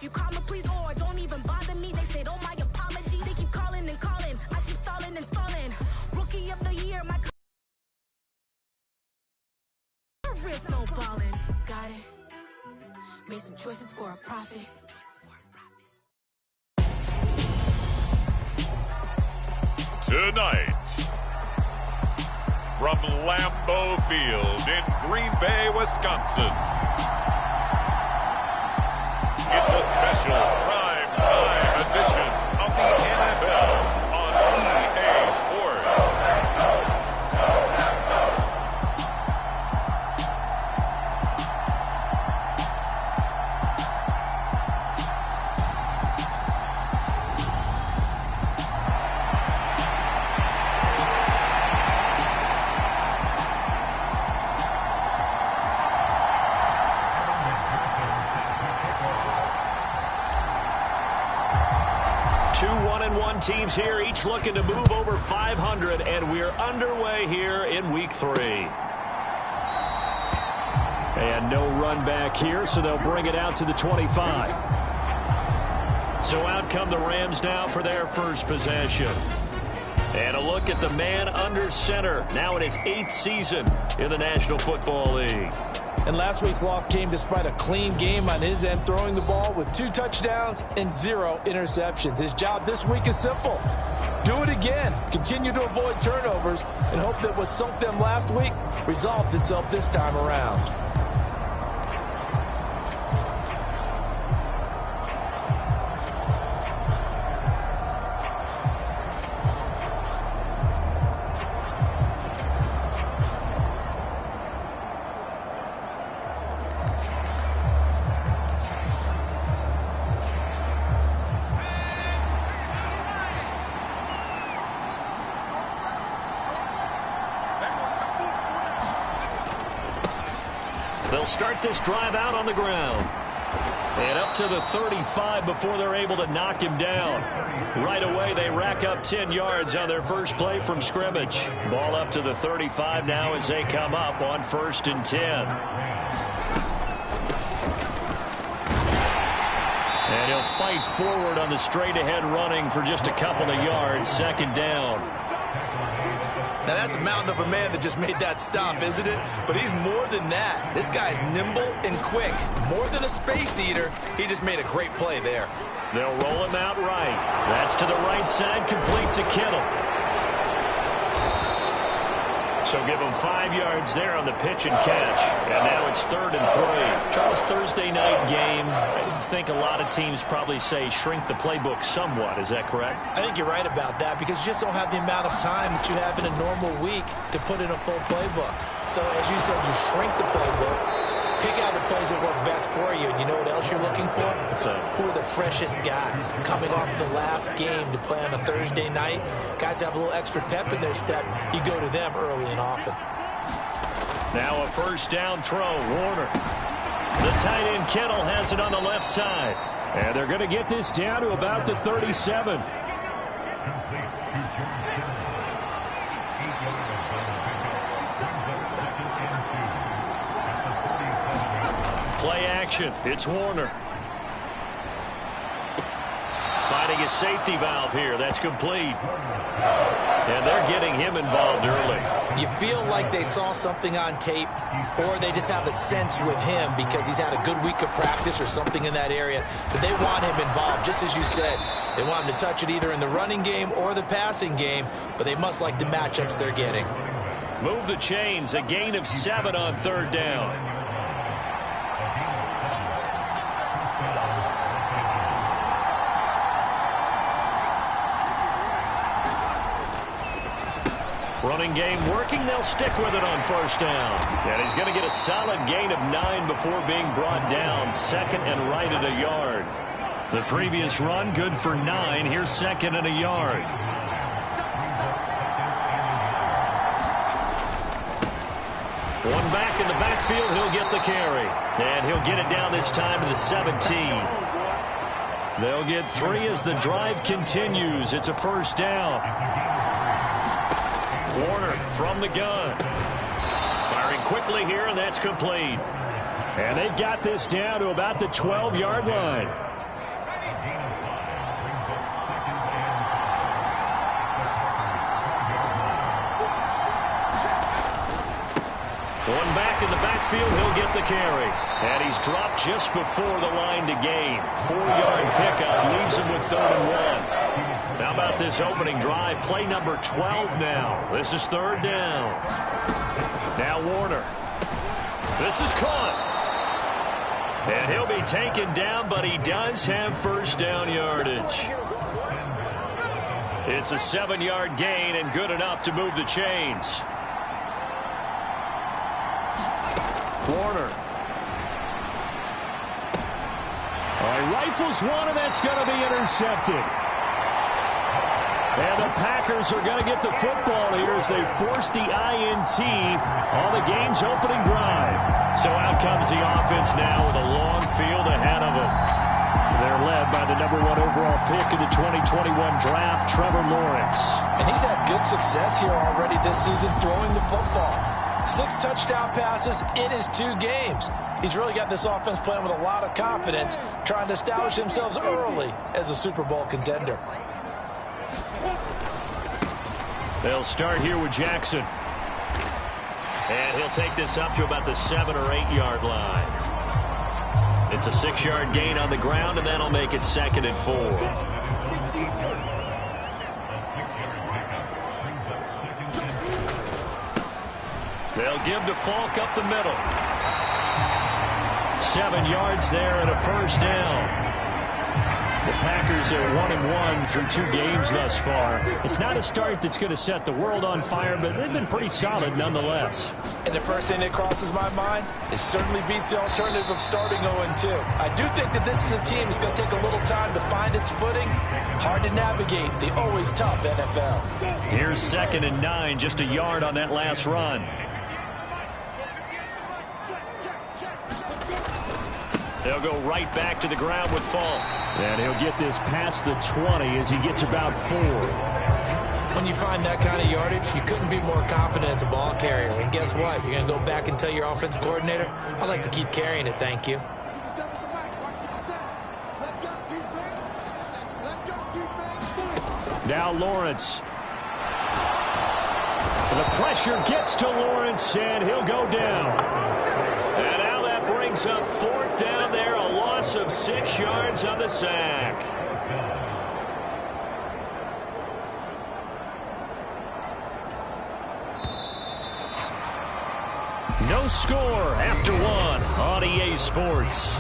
If you call me, please, or don't even bother me. They said, oh, my apologies. They keep calling and calling. I keep stalling and stalling. Rookie of the year, my wrist no ballin'. Got it. Made some choices for a profit. Tonight, from Lambeau Field in Green Bay, Wisconsin, it's a special prime time edition of the NFL on EA Sports. Two 1-1 teams here, each looking to move over 500, and we're underway here in Week 3. And no run back here, so they'll bring it out to the 25. So out come the Rams now for their first possession. And a look at the man under center, now in his 8th season in the National Football League. And last week's loss came despite a clean game on his end, throwing the ball with 2 touchdowns and 0 interceptions. His job this week is simple. Do it again. Continue to avoid turnovers and hope that what sunk them last week resolves itself this time around. They'll start this drive out on the ground. And up to the 35 before they're able to knock him down. Right away, they rack up 10 yards on their first play from scrimmage. Ball up to the 35 now as they come up on 1st and 10. And he'll fight forward on the straight-ahead running for just a couple of yards. 2nd down. Now, that's a mountain of a man that just made that stop, isn't it? But he's more than that. This guy's nimble and quick. More than a space eater, he just made a great play there. They'll roll him out right. That's to the right side, complete to Kittle. So give him 5 yards there on the pitch and catch. And now it's 3rd and 3. Charles, Thursday night game, I think a lot of teams probably say shrink the playbook somewhat. Is that correct? I think you're right about that because you just don't have the amount of time that you have in a normal week to put in a full playbook. So as you said, you shrink the playbook. Pick out the plays that work best for you. And you know what else you're looking for? Who are the freshest guys coming off the last game to play on a Thursday night? Guys that have a little extra pep in their step. You go to them early and often. Now a 1st down throw. Warner. The tight end Kittle has it on the left side. And they're going to get this down to about the 37. Play action. It's Warner. Finding a safety valve here. That's complete. And they're getting him involved early. You feel like they saw something on tape, or they just have a sense with him because he's had a good week of practice or something in that area, but they want him involved, just as you said. They want him to touch it either in the running game or the passing game, but they must like the matchups they're getting. Move the chains. A gain of 7 on 3rd down. Running game working. They'll stick with it on 1st down. And he's going to get a solid gain of 9 before being brought down. 2nd and right at a yard. The previous run good for 9. Here's 2nd and a yard. One back in the backfield. He'll get the carry. And he'll get it down this time to the 17. They'll get 3 as the drive continues. It's a 1st down. Warner from the gun. Firing quickly here, and that's complete. And they've got this down to about the 12-yard line. One back in the backfield, he'll get the carry. And he's dropped just before the line to gain. 4-yard pickup leaves him with 3rd and 1. How about this opening drive? Play number 12 now. This is 3rd down. Now Warner. This is caught. And he'll be taken down, but he does have first down yardage. It's a 7-yard gain and good enough to move the chains. Warner. All right, rifles one, and that's going to be intercepted. And the Packers are going to get the football here as they force the INT on the game's opening drive. So out comes the offense now with a long field ahead of them. They're led by the number 1 overall pick in the 2021 draft, Trevor Lawrence. And he's had good success here already this season throwing the football. 6 touchdown passes in his 2 games. He's really got this offense playing with a lot of confidence, trying to establish themselves early as a Super Bowl contender. They'll start here with Jackson. And he'll take this up to about the 7 or 8 yard line. It's a 6-yard gain on the ground, and that'll make it 2nd and 4. They'll give to Falk up the middle. 7 yards there and a first down. The Packers are 1-1 through 2 games thus far. It's not a start that's going to set the world on fire, but they've been pretty solid nonetheless. And the first thing that crosses my mind, it certainly beats the alternative of starting 0-2. I do think that this is a team that's going to take a little time to find its footing. Hard to navigate the always tough NFL. Here's 2nd and 9, just a yard on that last run. They'll go right back to the ground with Falk. And he'll get this past the 20 as he gets about 4. When you find that kind of yardage, you couldn't be more confident as a ball carrier. And guess what? You're going to go back and tell your offensive coordinator, I'd like to keep carrying it, thank you. Now Lawrence. The pressure gets to Lawrence, and he'll go down. And now that brings up 4th down there, a loss of 6 yards on the sack. No score after 1 on EA Sports.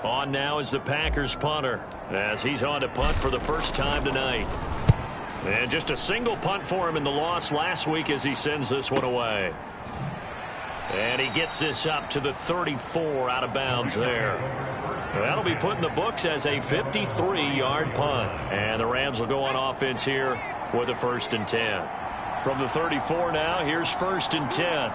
On now is the Packers punter as he's on to punt for the first time tonight. And just a single punt for him in the loss last week as he sends this one away. And he gets this up to the 34 out of bounds there. That'll be put in the books as a 53-yard punt. And the Rams will go on offense here with a 1st and 10. From the 34 now, here's 1st and 10.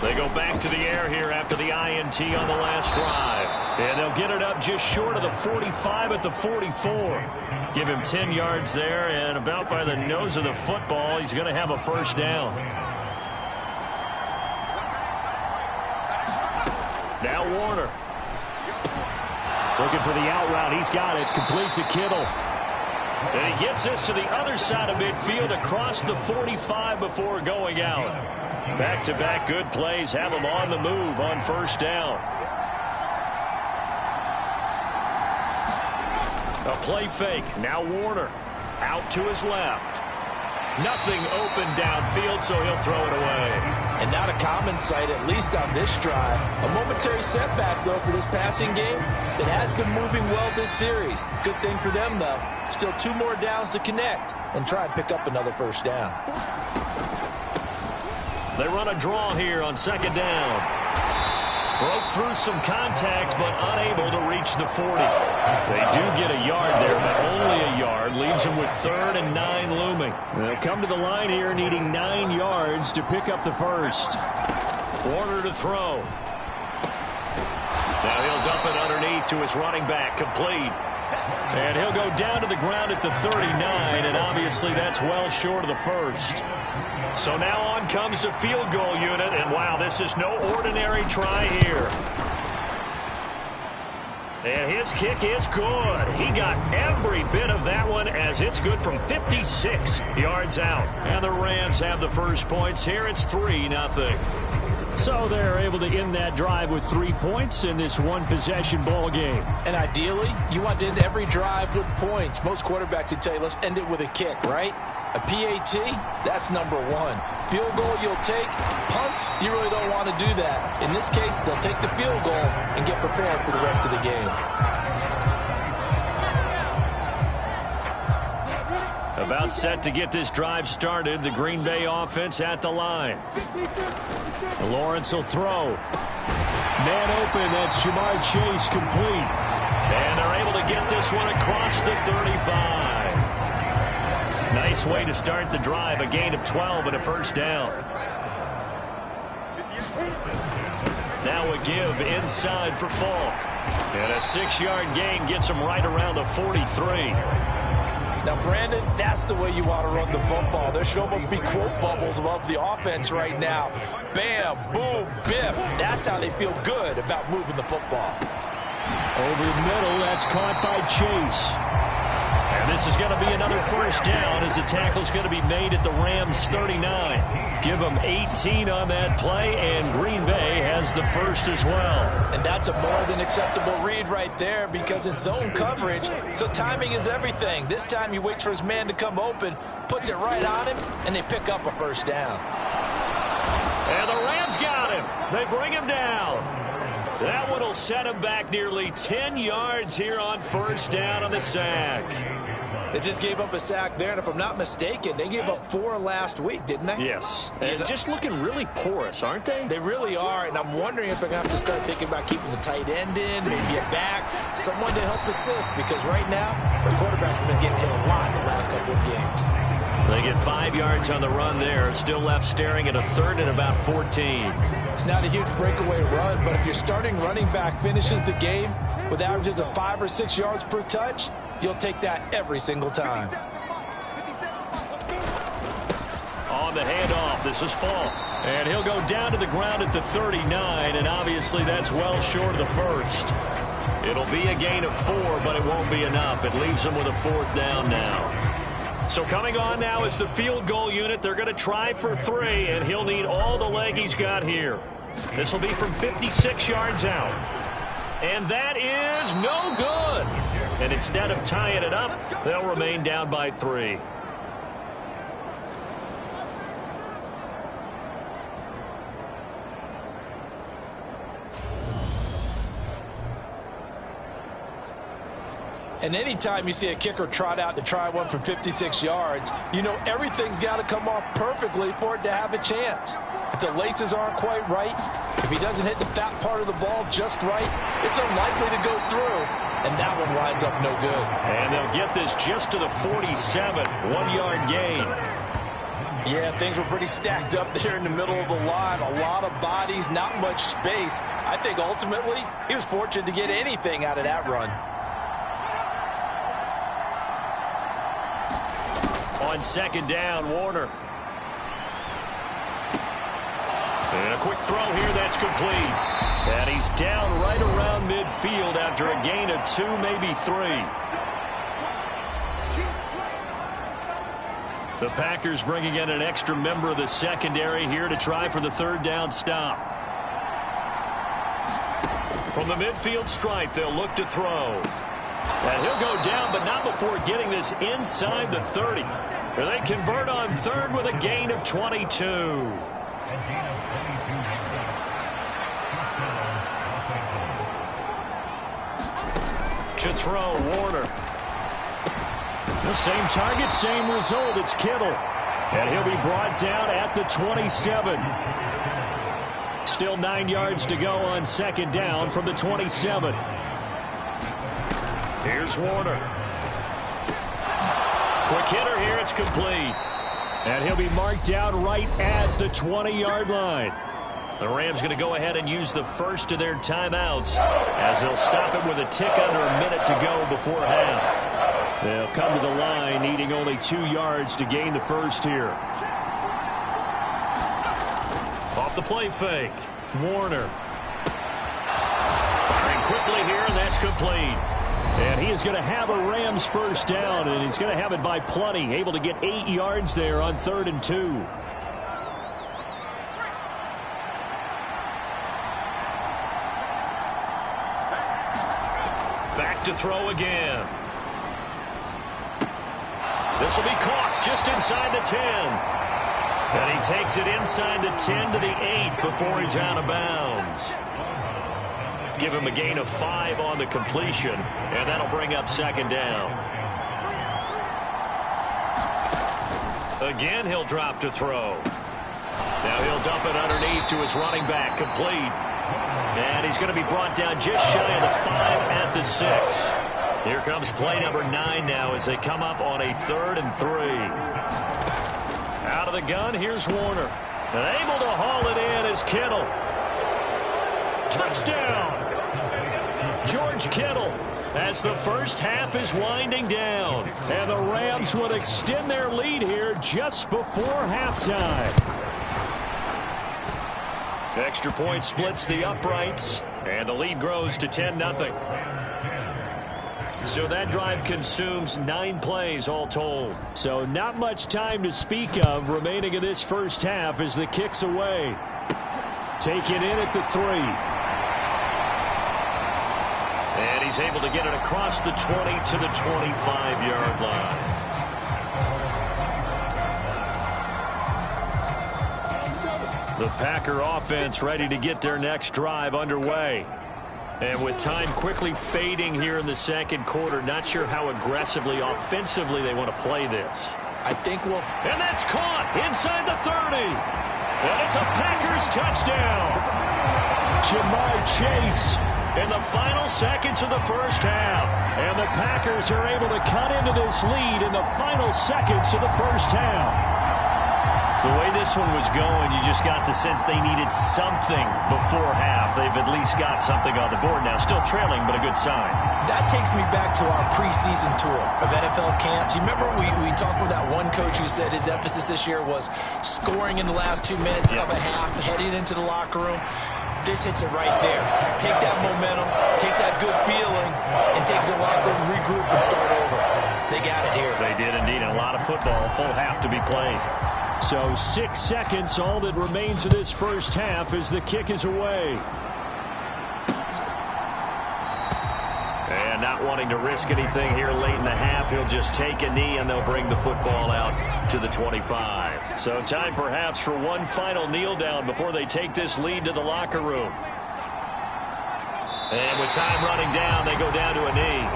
They go back to the air here after the INT on the last drive. And they'll get it up just short of the 45 at the 44. Give him 10 yards there, and about by the nose of the football, he's going to have a first down. Now Warner. Looking for the out route. He's got it. Complete to Kittle. And he gets this to the other side of midfield across the 45 before going out. Back-to-back good plays have him on the move on first down. A play fake. Now Warner out to his left. Nothing open downfield, so he'll throw it away. And not a common sight, at least on this drive. A momentary setback, though, for this passing game that has been moving well this series. Good thing for them, though. Still 2 more downs to connect and try and pick up another first down. They run a draw here on 2nd down. Broke through some contact, but unable to reach the 40. They do get a yard there, but only a yard. Leaves them with 3rd and 9 looming. They'll come to the line here needing 9 yards to pick up the first. Warner to throw. Now he'll dump it underneath to his running back, complete. And he'll go down to the ground at the 39, and obviously that's well short of the first. So now on comes the field goal unit, and wow, this is no ordinary try here. And his kick is good. He got every bit of that one as it's good from 56 yards out. And the Rams have the first points here. It's 3-0. So they're able to end that drive with 3 points in this one-possession ball game. And ideally, you want to end every drive with points. Most quarterbacks would tell you, let's end it with a kick, right? A PAT, that's number one. Field goal you'll take. Punts, you really don't want to do that. In this case, they'll take the field goal and get prepared for the rest of the game. About set to get this drive started. The Green Bay offense at the line. Lawrence will throw. Man open, that's Jamar Chase complete. And they're able to get this one across the 35. Nice way to start the drive. A gain of 12 and a first down. Now a give inside for Falk. And a 6-yard gain gets him right around the 43. Now, Brandon, that's the way you want to run the football. There should almost be quote bubbles above the offense right now. Bam, boom, biff. That's how they feel good about moving the football. Over the middle, that's caught by Chase. And this is going to be another first down as the tackle's going to be made at the Rams 39. Give them 18 on that play, and Green Bay has the first as well. And that's a more than acceptable read right there because it's zone coverage, so timing is everything. This time he waits for his man to come open, puts it right on him, and they pick up a first down. And the Rams got him. They bring him down. That one will set him back nearly 10 yards here on first down on the sack. They just gave up a sack there, and if I'm not mistaken, they gave up 4 last week, didn't they? Yes. And just looking really porous, aren't they? They really are, and I'm wondering if they're going to have to start thinking about keeping the tight end in, maybe a back, someone to help assist, because right now, the quarterback's been getting hit a lot in the last couple of games. They get 5 yards on the run there. Still left staring at a third and about 14. It's not a huge breakaway run, but if your starting running back finishes the game with averages of 5 or 6 yards per touch, you'll take that every single time. On the handoff, this is Falk. And he'll go down to the ground at the 39, and obviously that's well short of the first. It'll be a gain of 4, but it won't be enough. It leaves him with a 4th down now. So coming on now is the field goal unit. They're going to try for 3, and he'll need all the leg he's got here. This will be from 56 yards out. And that is no good. And instead of tying it up, they'll remain down by 3. And anytime you see a kicker trot out to try one from 56 yards, you know everything's got to come off perfectly for it to have a chance. If the laces aren't quite right, if he doesn't hit the fat part of the ball just right, it's unlikely to go through, and that one winds up no good. And they'll get this just to the 47, 1-yard gain. Yeah, things were pretty stacked up there in the middle of the line. A lot of bodies, not much space. I think ultimately he was fortunate to get anything out of that run. On second down, Warner. And a quick throw here, that's complete. And he's down right around midfield after a gain of 2, maybe 3. The Packers bringing in an extra member of the secondary here to try for the 3rd down stop. From the midfield stripe, they'll look to throw. And he'll go down, but not before getting this inside the 30. And they convert on 3rd with a gain of 22. To throw, Warner. The same target, same result. It's Kittle. And he'll be brought down at the 27. Still 9 yards to go on second down from the 27. Here's Warner. Quick hitter here, it's complete. And he'll be marked down right at the 20-yard line. The Rams going to go ahead and use the first of their timeouts as they'll stop it with a tick under a minute to go before half. They'll come to the line needing only 2 yards to gain the first here. Off the play fake, Warner. Firing quickly here, and that's complete. And he is going to have a Rams first down, and he's going to have it by plenty, able to get 8 yards there on 3rd and 2. Back to throw again. This will be caught just inside the 10. And he takes it inside the 10 to the 8 before he's out of bounds. Give him a gain of 5 on the completion, and that'll bring up 2nd down. Again, he'll drop to throw. Now he'll dump it underneath to his running back, complete. And he's going to be brought down just shy of the 5 at the 6. Here comes play number 9 now as they come up on a 3rd and 3. Out of the gun, here's Warner. And able to haul it in is Kittle. Touchdown! George Kittle, as the first half is winding down. And the Rams would extend their lead here just before halftime. Extra point splits the uprights, and the lead grows to 10-0. So that drive consumes 9 plays all told. So not much time to speak of remaining in this first half as the kick's away. Taken in at the 3. And he's able to get it across the 20 to the 25-yard line. The Packer offense ready to get their next drive underway. And with time quickly fading here in the second quarter, not sure how aggressively, offensively they want to play this. I think we'll... And that's caught inside the 30. And it's a Packers touchdown. Jamar Chase in the final seconds of the first half. And the Packers are able to cut into this lead in the final seconds of the first half. The way this one was going, you just got the sense they needed something before half. They've at least got something on the board now. Still trailing, but a good sign. That takes me back to our preseason tour of NFL camps. You remember we talked with that one coach who said his emphasis this year was scoring in the last 2 minutes of a half, heading into the locker room. This hits it right there. Take that momentum, take that good feeling, and take the locker room, regroup, and start over. They got it here. They did indeed. And a lot of football, full half to be played. So 6 seconds, all that remains of this first half as the kick is away. And not wanting to risk anything here late in the half, he'll just take a knee and they'll bring the football out to the 25. So time perhaps for one final kneel down before they take this lead to the locker room. And with time running down, they go down to a knee.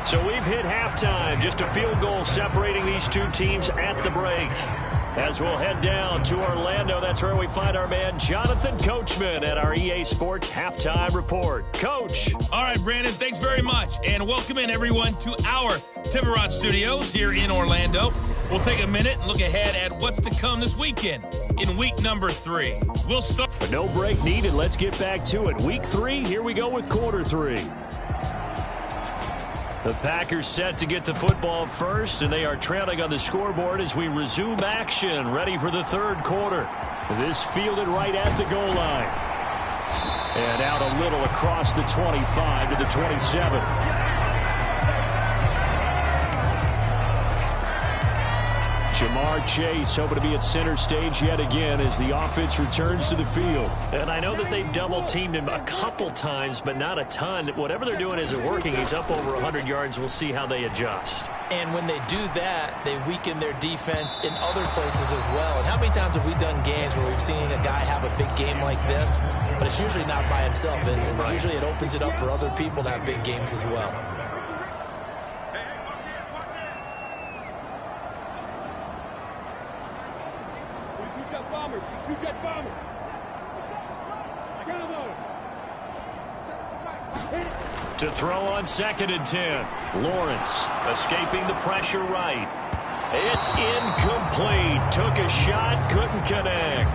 So we've hit halftime. Just a field goal separating these two teams at the break. As we'll head down to Orlando, that's where we find our man Jonathan Coachman at our EA Sports Halftime Report. Coach. All right, Brandon, thanks very much. And welcome in, everyone, to our Timberrod Studios here in Orlando. We'll take a minute and look ahead at what's to come this weekend in week number 3. We'll start. No break needed. Let's get back to it. Week 3, here we go with quarter 3. The Packers set to get the football first, and they are trailing on the scoreboard as we resume action, ready for the third quarter. This fielded right at the goal line. And out a little across the 25 to the 27. Jamar Chase hoping to be at center stage yet again as the offense returns to the field. And I know that they've double-teamed him a couple times, but not a ton. Whatever they're doing isn't working. He's up over 100 yards. We'll see how they adjust. And when they do that, they weaken their defense in other places as well. And how many times have we done games where we've seen a guy have a big game like this? But it's usually not by himself, is it? Right. Usually it opens it up for other people to have big games as well. To throw on 2nd and 10. Lawrence escaping the pressure right. It's incomplete. Took a shot, couldn't connect.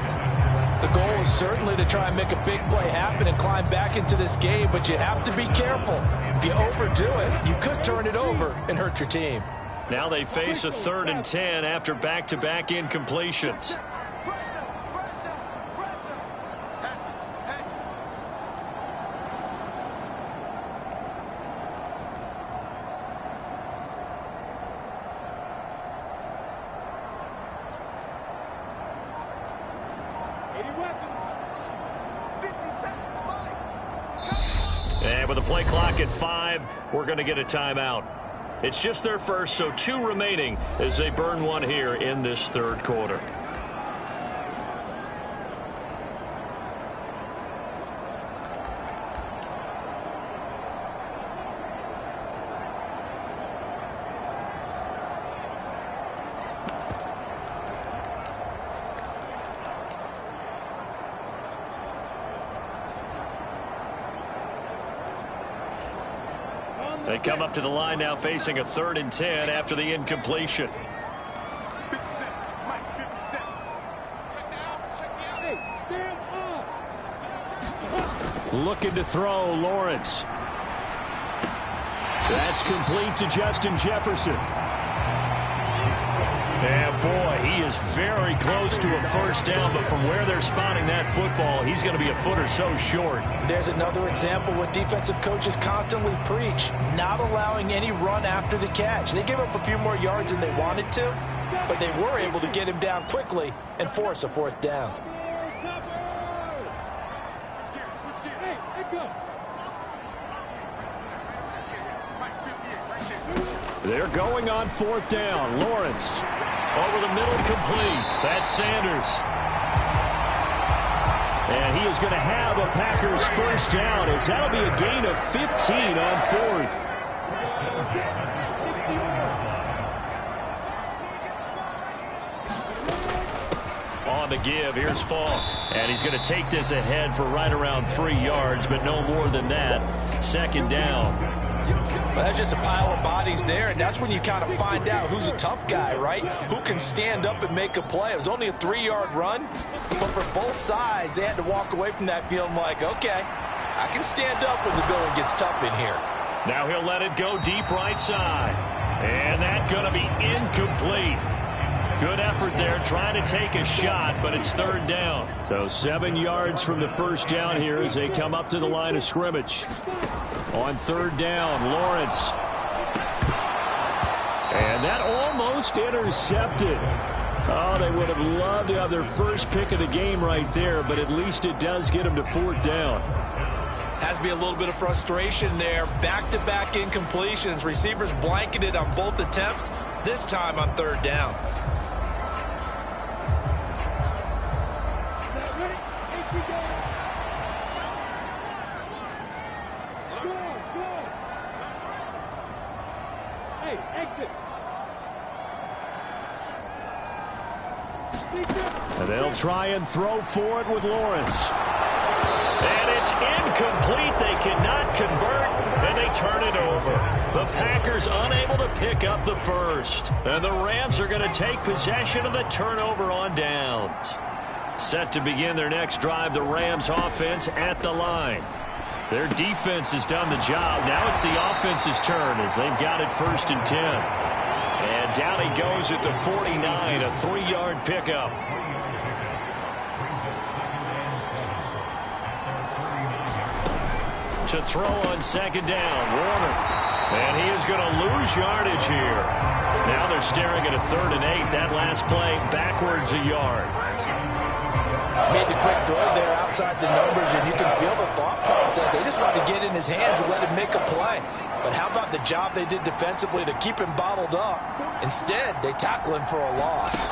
The goal is certainly to try and make a big play happen and climb back into this game, but you have to be careful. If you overdo it, you could turn it over and hurt your team. Now they face a 3rd and 10 after back-to-back incompletions. And with the play clock at 5, we're going to get a timeout. It's just their first, so 2 remaining as they burn one here in this 3rd quarter. They come up to the line now facing a 3rd and 10 after the incompletion. 50 Cent. Mike, 50 Cent. Check the outs. Check the outs. Hey, stand up. Looking to throw, Lawrence. That's complete to Justin Jefferson. And boy, he is very close to a first down, but from where they're spotting that football, he's going to be a foot or so short. There's another example what defensive coaches constantly preach, not allowing any run after the catch. They gave up a few more yards than they wanted to, but they were able to get him down quickly and force a 4th down. They're going on 4th down. Lawrence over the middle, complete. That's Sanders. And he is going to have a Packers first down, as that'll be a gain of 15 on 4th. On the give, here's Falk. And he's going to take this ahead for right around 3 yards, but no more than that. 2nd down. Well, that's just a pile of bodies there, and that's when you kind of find out who's a tough guy, right? Who can stand up and make a play. It was only a 3-yard run, but for both sides, they had to walk away from that feeling like, okay, I can stand up when the going gets tough in here. Now he'll let it go deep right side. And that's going to be incomplete. Good effort there, trying to take a shot, but it's 3rd down. So 7 yards from the first down here as they come up to the line of scrimmage. On 3rd down, Lawrence. And that almost intercepted. Oh, they would have loved to have their first pick of the game right there, but at least it does get them to 4th down. Has to be a little bit of frustration there. Back-to-back incompletions. Receivers blanketed on both attempts, this time on 3rd down. And they'll try and throw for it with Lawrence. And it's incomplete. They cannot convert, and they turn it over. The Packers unable to pick up the first. And the Rams are going to take possession of the turnover on downs. Set to begin their next drive, the Rams offense at the line. Their defense has done the job. Now it's the offense's turn as they've got it 1st and 10. And down he goes at the 49, a 3-yard pickup. To throw on 2nd down, Warner. And he is going to lose yardage here. Now they're staring at a 3rd and 8. That last play backwards a yard. Made the quick throw there outside the numbers, and you can feel the thought process. They just wanted to get in his hands and let him make a play. But how about the job they did defensively to keep him bottled up? Instead, they tackle him for a loss.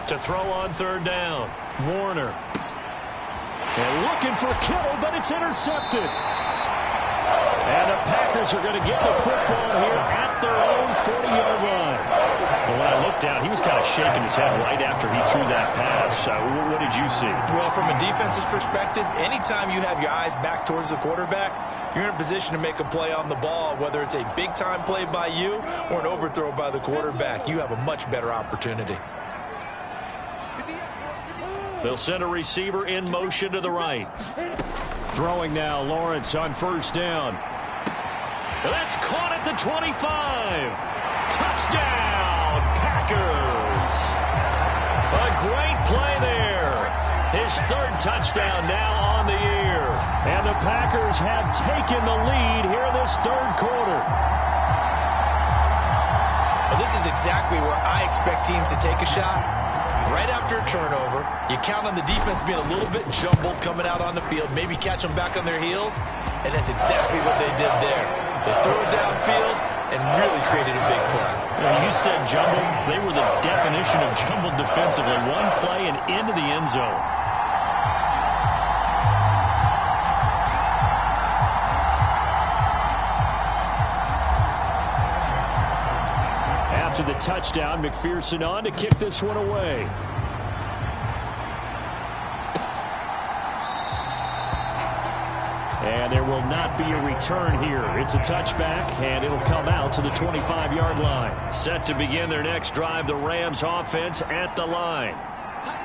To throw on 3rd down, Warner. And looking for Kittle, but it's intercepted. And the Packers are going to get the football here at their own 40-yard line. Well, when I looked down, he was kind of shaking his head right after he threw that pass. What did you see? Well, from a defense's perspective, anytime you have your eyes back towards the quarterback, you're in a position to make a play on the ball, whether it's a big-time play by you or an overthrow by the quarterback. You have a much better opportunity. They'll send a receiver in motion to the right. Throwing now, Lawrence on 1st down. That's caught at the 25. Touchdown, Packers. A great play there. His third touchdown now on the year. And the Packers have taken the lead here in this third quarter. Well, this is exactly where I expect teams to take a shot. Right after a turnover, you count on the defense being a little bit jumbled coming out on the field, maybe catch them back on their heels, and that's exactly what they did there. They threw it downfield and really created a big play. You said jumbled. They were the definition of jumbled defensively. One play and into the end zone. After the touchdown, McPherson on to kick this one away. And there will not be a return here. It's a touchback, and it'll come out to the 25-yard line. Set to begin their next drive, the Rams offense at the line.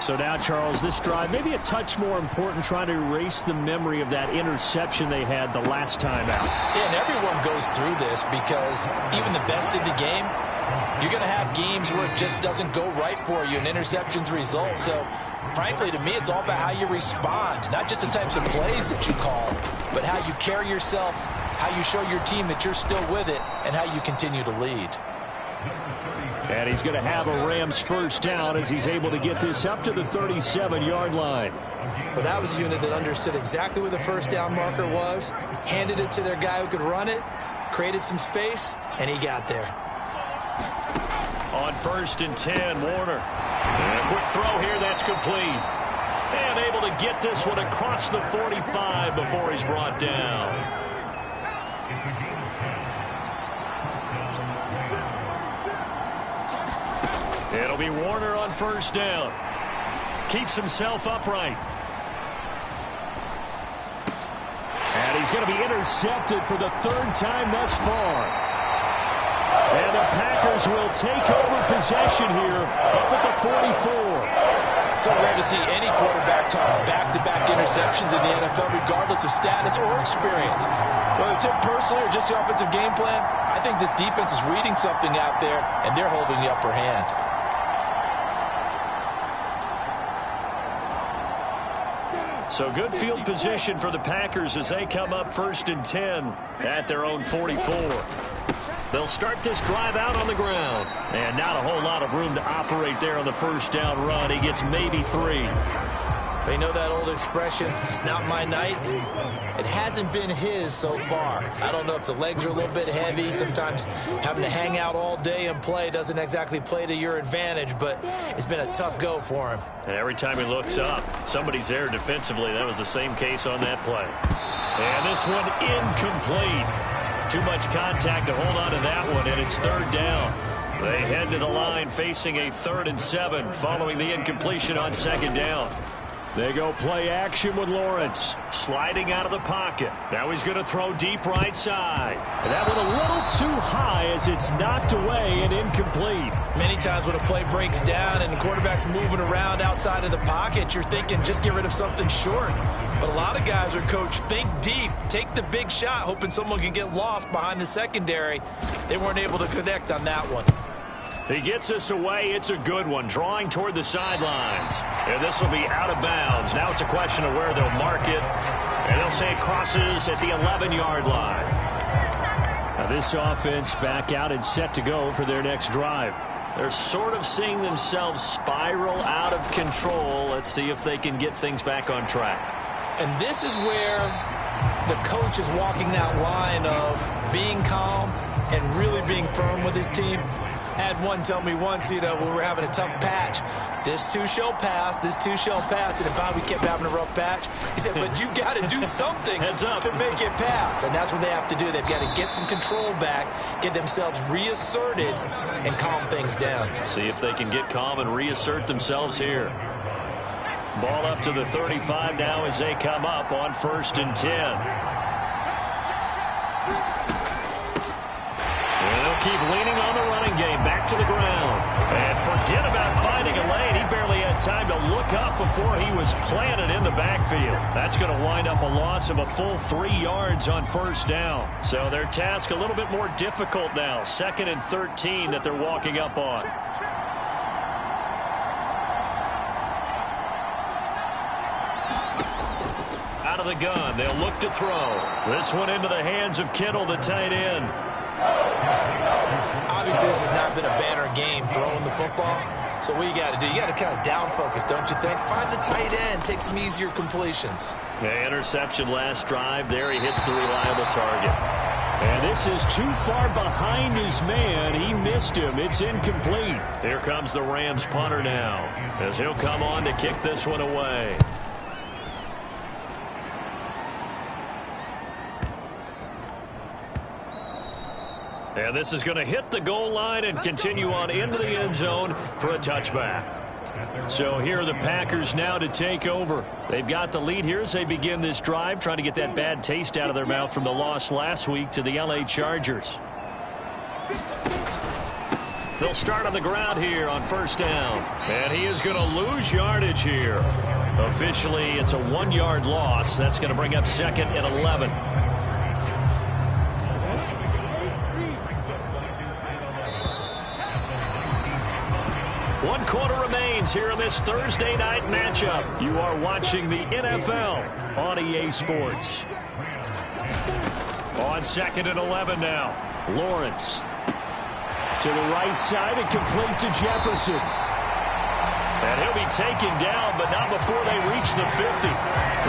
So now, Charles, this drive maybe a touch more important, trying to erase the memory of that interception they had the last time out. Yeah, and everyone goes through this because even the best in the game, you're going to have games where it just doesn't go right for you, and interceptions result. So, frankly, to me, it's all about how you respond, not just the types of plays that you call, but how you carry yourself, how you show your team that you're still with it, and how you continue to lead. And he's going to have a Rams first down as he's able to get this up to the 37-yard line. Well, that was a unit that understood exactly where the first down marker was, handed it to their guy who could run it, created some space, and he got there. On 1st and 10, Warner. And a quick throw here, that's complete. And able to get this one across the 45 before he's brought down. It'll be Warner on 1st down. Keeps himself upright. And he's going to be intercepted for the 3rd time thus far. And the Packers will take over possession here up at the 44. So rare to see any quarterback toss back-to-back interceptions in the NFL, regardless of status or experience. Whether it's him personally or just the offensive game plan, I think this defense is reading something out there, and they're holding the upper hand. So good field position for the Packers as they come up 1st and 10 at their own 44. They'll start this drive out on the ground. And not a whole lot of room to operate there on the 1st down run. He gets maybe 3. They know that old expression, it's not my night. It hasn't been his so far. I don't know if the legs are a little bit heavy. Sometimes having to hang out all day and play doesn't exactly play to your advantage, but it's been a tough go for him. And every time he looks up, somebody's there defensively. That was the same case on that play. And this one incomplete. Too much contact to hold on to that one, and it's 3rd down. They head to the line facing a 3rd and 7 following the incompletion on 2nd down. They go play action with Lawrence. Sliding out of the pocket. Now he's going to throw deep right side. And that one a little too high as it's knocked away and incomplete. Many times when a play breaks down and the quarterback's moving around outside of the pocket, you're thinking just get rid of something short. But a lot of guys are coached, think deep, take the big shot, hoping someone can get lost behind the secondary. They weren't able to connect on that one. He gets us away. It's a good one. Drawing toward the sidelines. And this will be out of bounds. Now it's a question of where they'll mark it. And they'll say it crosses at the 11-yard line. Now this offense back out and set to go for their next drive. They're sort of seeing themselves spiral out of control. Let's see if they can get things back on track. And this is where the coach is walking that line of being calm and really being firm with his team. I had one tell me once, when we were having a tough patch, this too shall pass, this too shall pass. And if we kept having a rough patch, he said, but you got to do something to make it pass. And that's what they have to do. They've got to get some control back, get themselves reasserted, and calm things down. See if they can get calm and reassert themselves here. Ball up to the 35 now as they come up on 1st and 10. Keep leaning on the running game. Back to the ground. And forget about finding a lane. He barely had time to look up before he was planted in the backfield. That's going to wind up a loss of a full 3 yards on first down. So their task a little bit more difficult now. 2nd and 13 that they're walking up on. Out of the gun, they'll look to throw. This one into the hands of Kittle, the tight end. Obviously, this has not been a banner game throwing the football. So what you got to do, you got to kind of down focus, don't you think? Find the tight end, take some easier completions. Yeah, interception last drive. There he hits the reliable target. And this is too far behind his man. He missed him. It's incomplete. Here comes the Rams punter now, as he'll come on to kick this one away. And this is going to hit the goal line and continue on into the end zone for a touchback. So here are the Packers now to take over. They've got the lead here as they begin this drive, trying to get that bad taste out of their mouth from the loss last week to the LA Chargers. They'll start on the ground here on first down. And he is going to lose yardage here. Officially, it's a 1-yard loss. That's going to bring up 2nd and 11. 1 quarter remains here in this Thursday night matchup. You are watching the NFL on EA Sports. On 2nd and 11 now. Lawrence to the right side and complete to Jefferson. And he'll be taken down, but not before they reach the 50.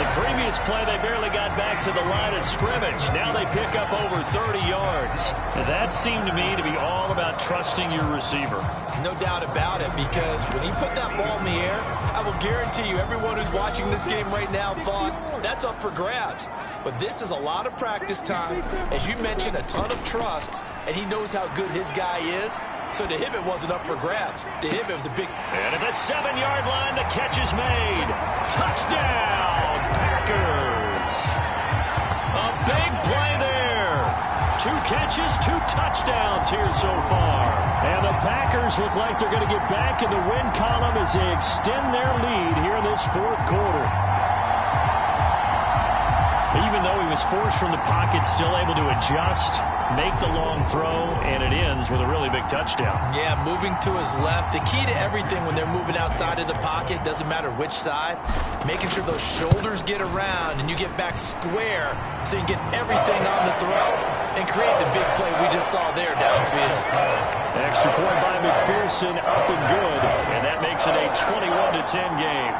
The previous play, they barely got back to the line of scrimmage. Now they pick up over 30 yards. And that seemed to me to be all about trusting your receiver. No doubt about it, because when he put that ball in the air, I will guarantee you everyone who's watching this game right now thought that's up for grabs. But this is a lot of practice time. As you mentioned, a ton of trust, and he knows how good his guy is. So to him, it wasn't up for grabs. To him, it was a big... And at the 7-yard line, the catch is made. Touchdown, Packers. A big play there. 2 catches, 2 touchdowns here so far. And the Packers look like they're going to get back in the win column as they extend their lead here in this 4th quarter. Even though he was forced from the pocket, still able to adjust, make the long throw, and it ends with a really big touchdown. Yeah, moving to his left. The key to everything when they're moving outside of the pocket, doesn't matter which side, making sure those shoulders get around and you get back square so you can get everything on the throw and create the big play we just saw there downfield. Extra point by McPherson, up and good, and that makes it a 21-10 game.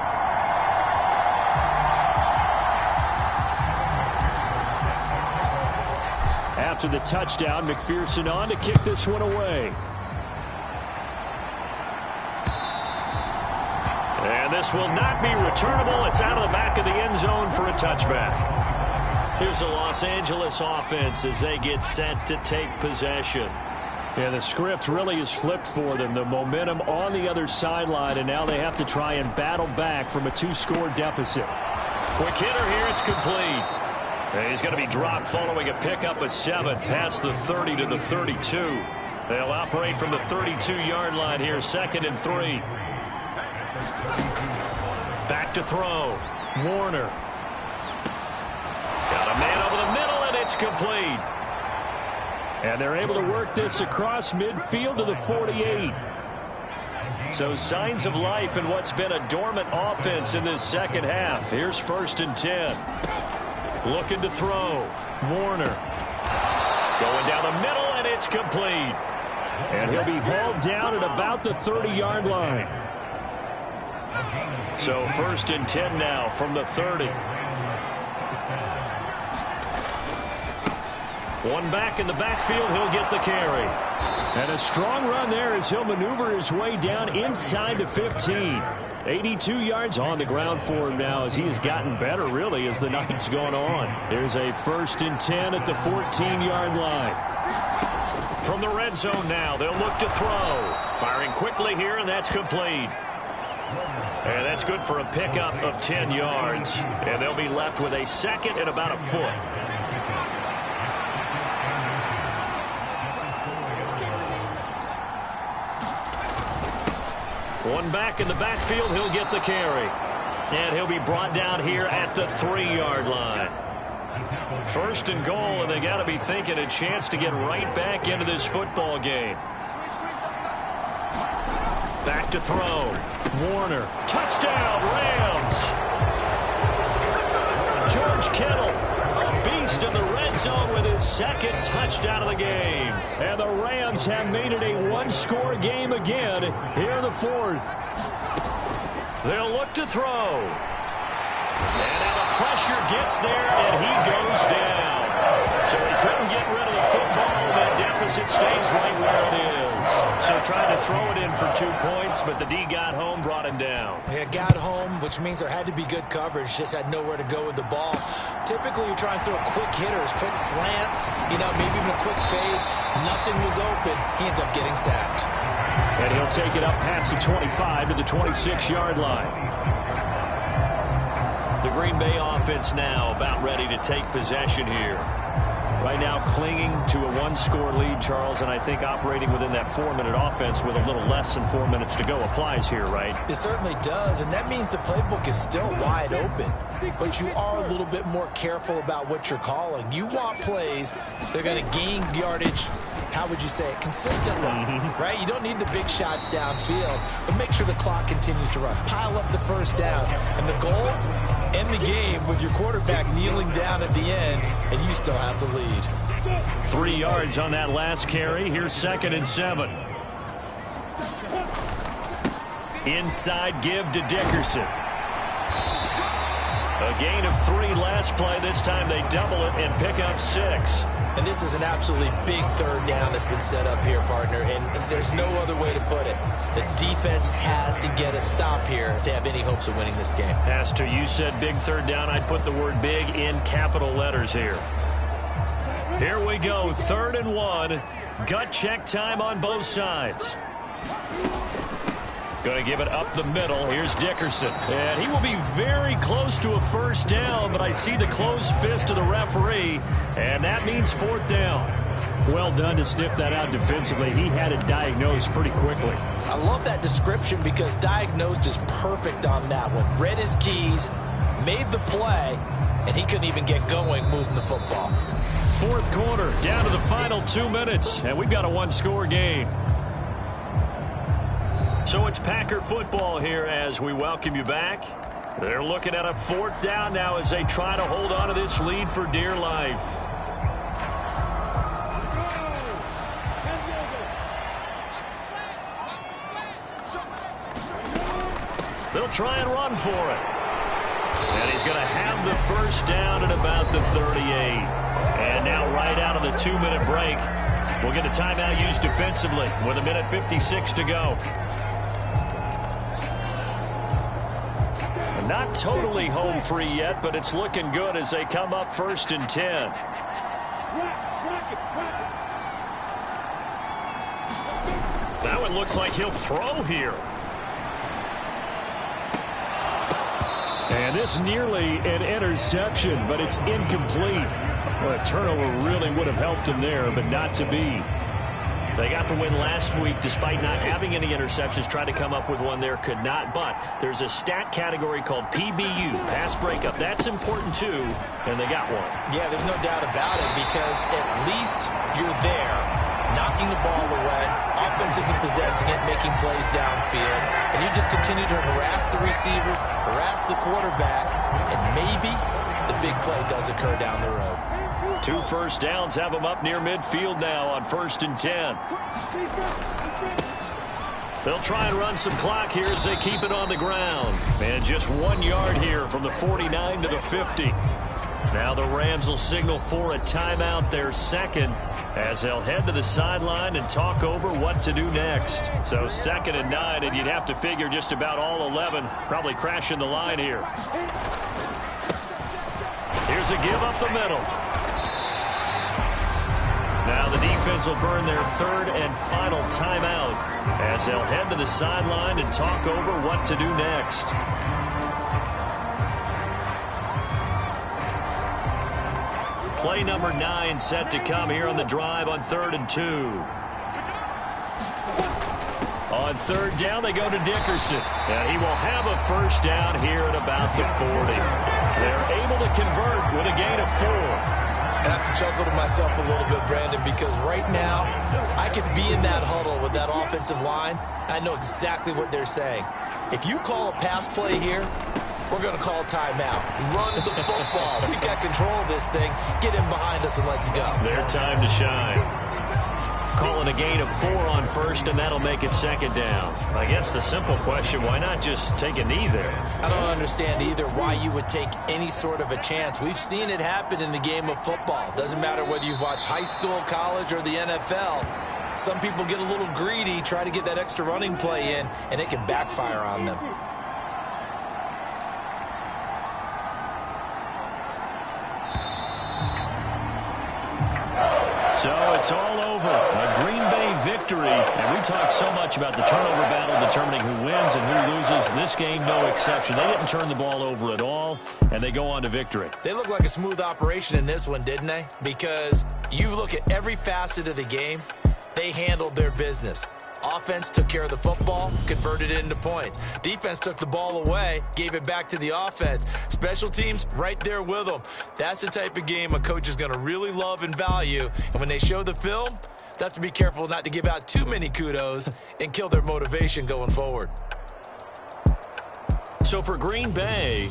After the touchdown, McPherson on to kick this one away. And this will not be returnable. It's out of the back of the end zone for a touchback. Here's the Los Angeles offense as they get set to take possession. Yeah, the script really is flipped for them. The momentum on the other sideline, and now they have to try and battle back from a 2-score deficit. Quick hitter here, it's complete. And he's going to be dropped following a pickup of 7 past the 30 to the 32. They'll operate from the 32-yard line here, 2nd and 3. Back to throw. Warner. Got a man over the middle, and it's complete. And they're able to work this across midfield to the 48. So signs of life in what's been a dormant offense in this second half. Here's 1st and 10. Looking to throw. Warner. Going down the middle, and it's complete. And he'll be hauled down at about the 30-yard line. So 1st and 10 now from the 30. One back in the backfield, he'll get the carry. And a strong run there as he'll maneuver his way down inside the 15. 82 yards on the ground for him now as he has gotten better, really, as the night's gone on. There's a 1st and 10 at the 14-yard line. From the red zone now, they'll look to throw. Firing quickly here, and that's complete. And that's good for a pickup of 10 yards. And they'll be left with a 2nd and about a foot. One back in the backfield. He'll get the carry. And he'll be brought down here at the 3-yard line. First and goal, and they got to be thinking a chance to get right back into this football game. Back to throw. Warner. Touchdown, Rams. George Kittle, a beast in the red zone with his second touchdown of the game. And the Rams have made it a one-score game again here in the fourth. They'll look to throw. And now the pressure gets there, and he goes down. So he couldn't get rid of the football, and that deficit stays right where it is. So trying to throw it in for 2 points, but the D got home, brought him down. Yeah, got home, which means there had to be good coverage, just had nowhere to go with the ball. Typically, you're trying to throw quick hitters, quick slants, maybe even a quick fade. Nothing was open. He ends up getting sacked. And he'll take it up past the 25 to the 26-yard line. The Green Bay offense now about ready to take possession here. Right now clinging to a one-score lead, Charles, and I think operating within that 4-minute offense with a little less than 4 minutes to go applies here, right? It certainly does, and that means the playbook is still wide open. But you are a little bit more careful about what you're calling. You want plays that are going to gain yardage, how would you say it, consistently, right? You don't need the big shots downfield, but make sure the clock continues to run. Pile up the first downs. And the goal, end the game with your quarterback kneeling down at the end, and you still have the lead. 3 yards on that last carry. Here's 2nd and 7. Inside give to Dickerson. A gain of 3 last play. This time they double it and pick up 6. And this is an absolutely big third down that's been set up here, partner, and there's no other way to put it. The defense has to get a stop here if they have any hopes of winning this game. Has to. You said big third down. I'd put the word big in capital letters here. Here we go, 3rd and 1. Gut check time on both sides. Going to give it up the middle. Here's Dickerson. And he will be very close to a first down, but I see the closed fist of the referee, and that means 4th down. Well done to sniff that out defensively. He had it diagnosed pretty quickly. I love that description because diagnosed is perfect on that one. Read his keys, made the play, and he couldn't even get going moving the football. 4th quarter, down to the final 2 minutes, and we've got a one-score game. So it's Packer football here as we welcome you back. They're looking at a 4th down now as they try to hold on to this lead for dear life. They'll try and run for it. And he's going to have the first down at about the 38. And now right out of the 2-minute break, we'll get a timeout used defensively with 1:56 to go. Not totally home free yet, but it's looking good as they come up 1st and 10. Now it looks like he'll throw here. And this nearly an interception, but it's incomplete. Well, a turnover really would have helped him there, but not to be. They got the win last week despite not having any interceptions. Tried to come up with one there, could not. But there's a stat category called PBU, pass breakup. That's important too, and they got one. Yeah, there's no doubt about it because at least you're there, knocking the ball away. Offense isn't possessing it, making plays downfield. And you just continue to harass the receivers, harass the quarterback, and maybe the big play does occur down the road. 2 first downs have them up near midfield now on 1st and 10. They'll try and run some clock here as they keep it on the ground. And just 1 yard here from the 49 to the 50. Now the Rams will signal for a timeout, their 2nd, as they'll head to the sideline and talk over what to do next. So 2nd and 9, and you'd have to figure just about all 11 probably crashing the line here. Here's a give up the middle. Now the defense will burn their 3rd and final timeout as they'll head to the sideline and talk over what to do next. Play number 9 set to come here on the drive on 3rd and 2. On third down, they go to Dickerson. And he will have a first down here at about the 40. They're able to convert with a gain of 4. I have to chuckle to myself a little bit, Brandon, because right now I could be in that huddle with that offensive line. I know exactly what they're saying. If you call a pass play here, we're going to call a timeout. Run the football. We got control of this thing. Get him behind us and let's go. Their time to shine. Calling a gain of 4 on first, and that'll make it second down. I guess the simple question, why not just take a knee there? I don't understand either why you would take any sort of a chance. We've seen it happen in the game of football. Doesn't matter whether you've watched high school, college, or the NFL. Some people get a little greedy, try to get that extra running play in, and it can backfire on them. So it's all over. A Green Bay victory. And we talked so much about the turnover battle determining who wins and who loses. This game, no exception. They didn't turn the ball over at all, and they go on to victory. They look like a smooth operation in this one, didn't they? Because you look at every facet of the game, they handled their business. Offense took care of the football, converted it into points. Defense took the ball away, gave it back to the offense. Special teams, right there with them. That's the type of game a coach is going to really love and value. And when they show the film, they have to be careful not to give out too many kudos and kill their motivation going forward. So for Green Bay,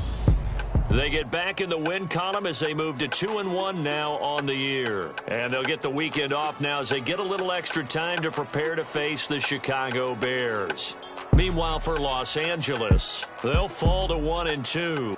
they get back in the win column as they move to 2-1 now on the year. And they'll get the weekend off now as they get a little extra time to prepare to face the Chicago Bears. Meanwhile, for Los Angeles, they'll fall to 1-2.